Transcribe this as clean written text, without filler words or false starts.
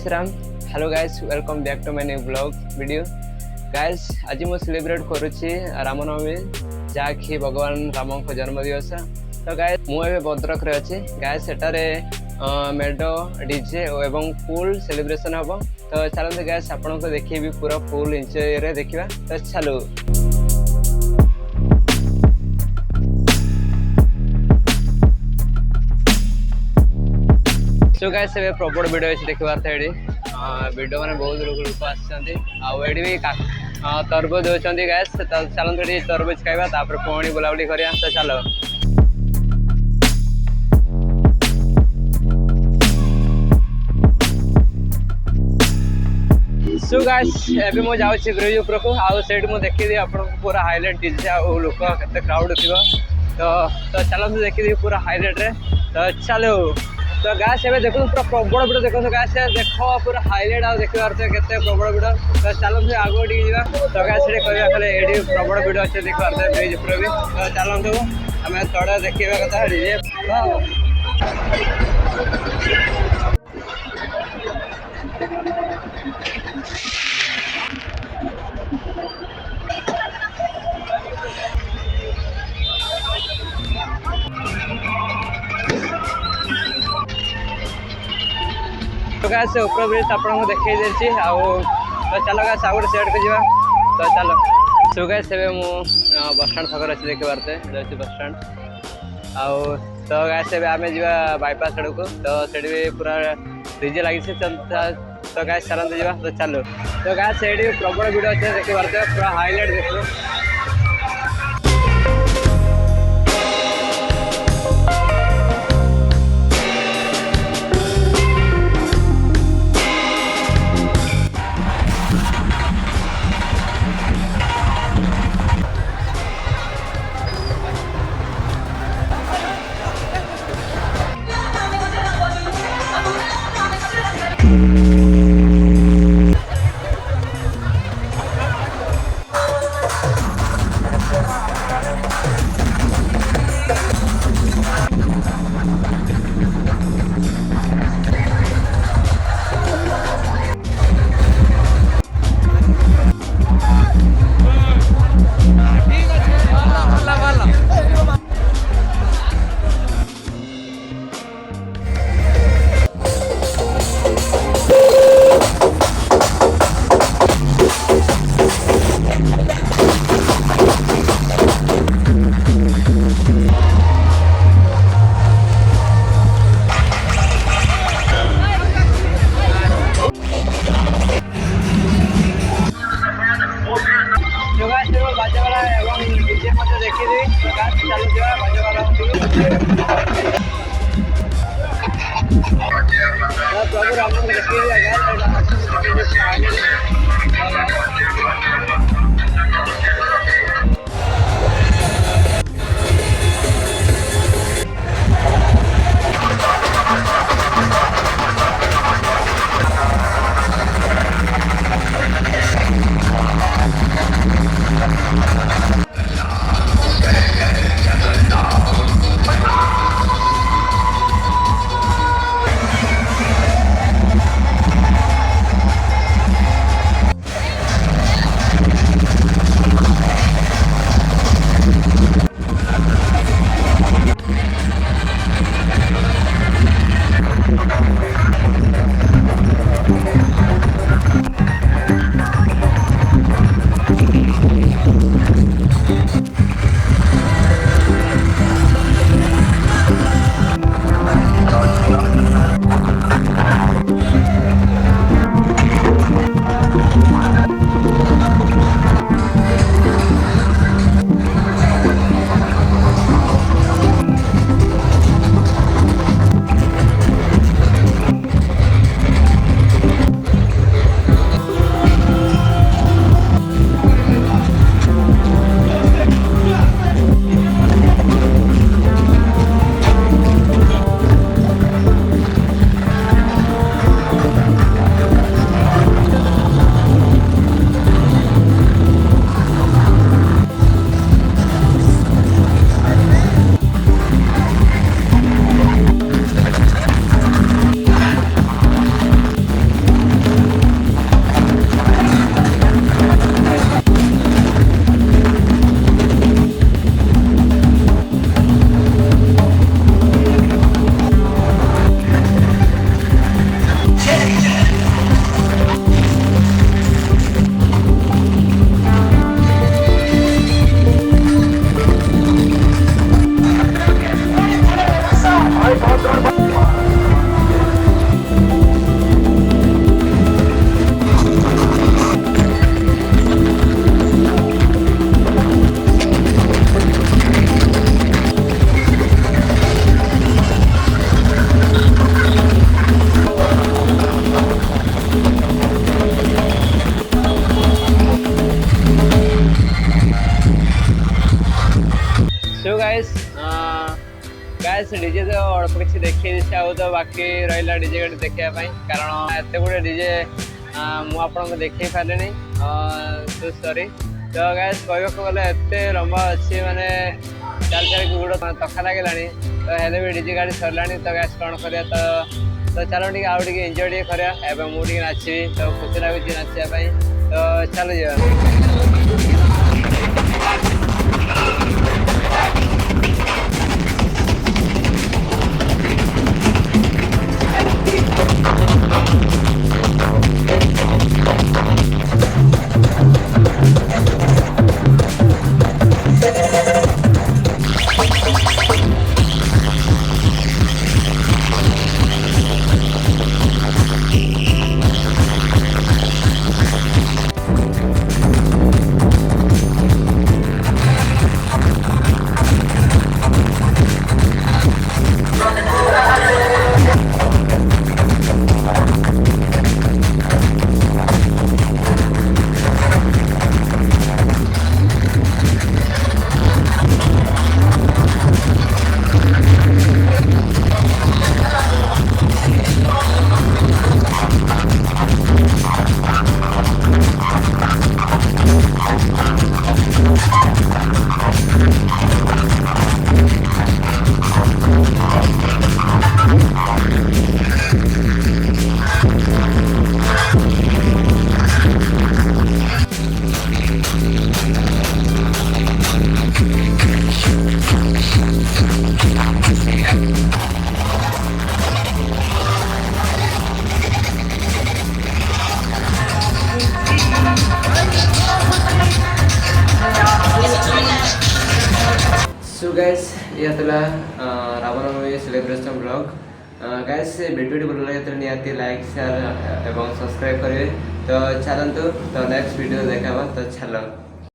Shri Ram. Hello guys, welcome back to my new blog video. Guys आज मु celebrate करुच्ची Ramnavami, जहाँकि भगवान राम जन्म दिवस। तो गाइस मुझे भद्रक रे अच्छी गाइस, सेटारे मेड डीजे एवं फुल सेलिब्रेशन हम। तो चलते गाइस आपन को देखिए पूरा फुल एंजॉय रे देखिबा। तो चलो सो गाइस प्रबल भिड अच्छी देखबार ये भिड मैंने बहुत लोग आसती भी तरबुज होती गाइस। तो चलते ये तरबुज खाइबा तापर पुणी बुलाबुली करिया। तो चलो सो गाइस एबे मो जाउछि ब्रिज ऊपर को आउ सेठ मु देखि आपन पूरा हाईलाइट डीजे आ लोक केते क्राउड थिबो। तो चलते देखि पूरा हाईलाइट रे। तो चलो तो गाइस एबे देखो पूरा प्रबल भिड देखो। गाइस देखो पूरा हाईलाइट आ देखि पारते केते प्रबल भिड। तो चलते आगो डी जीवा। तो गाइस एडी कहबा खाली एडी प्रबल भिड अछि देखि पारते ब्रिज ऊपर भी। तो चलते हमें थोड़ा देखिबा कथा डीजे। तो गाइस ऊपर ब्रिज आपको देखई देछि आउ। तो चलो गाइस आउ सेट को जीवा। तो चलो सो गाइस एबे मु बस स्टैंड छकर अछि देखि पारते जाछि बस स्टैंड आउ। तो गाइस एबे आमे जीवा बाईपास सड़क को। तो सेठी भी पूरा डीजे लागि से। तो गाइस चलते जीवा। तो चलो तो गाइस सेठी प्रबल वीडियो अछि देखि पारते पूरा हाईलाइट देखो। प्रभु राम गाइस गाइस डीजे तो अल्प किसी देखी आउ तो बाकी रहा डीजे गाड़ी देखा कारण एत गुड़े डीजे मुझे देखी पारे तो सॉरी तो गाइस कहवाक गले एत लंबा अच्छी माने चाल चाल गुड़ तखा लगे तो हेल्ले भी डीजे गाड़ी सरला तो गाइस कौन कर तो चलो टे आउ टे एंजॉय करा मुझे नाची तो खुशी लगुच नाचापी तो चलो जा सो गाइस यह Ramnavami celebration blog guys video भल लगे तो निहाती लाइक शेयर एवं सब्सक्राइब करेंगे तो चलतु तो नेक्स्ट वीडियो देखा तो चलो।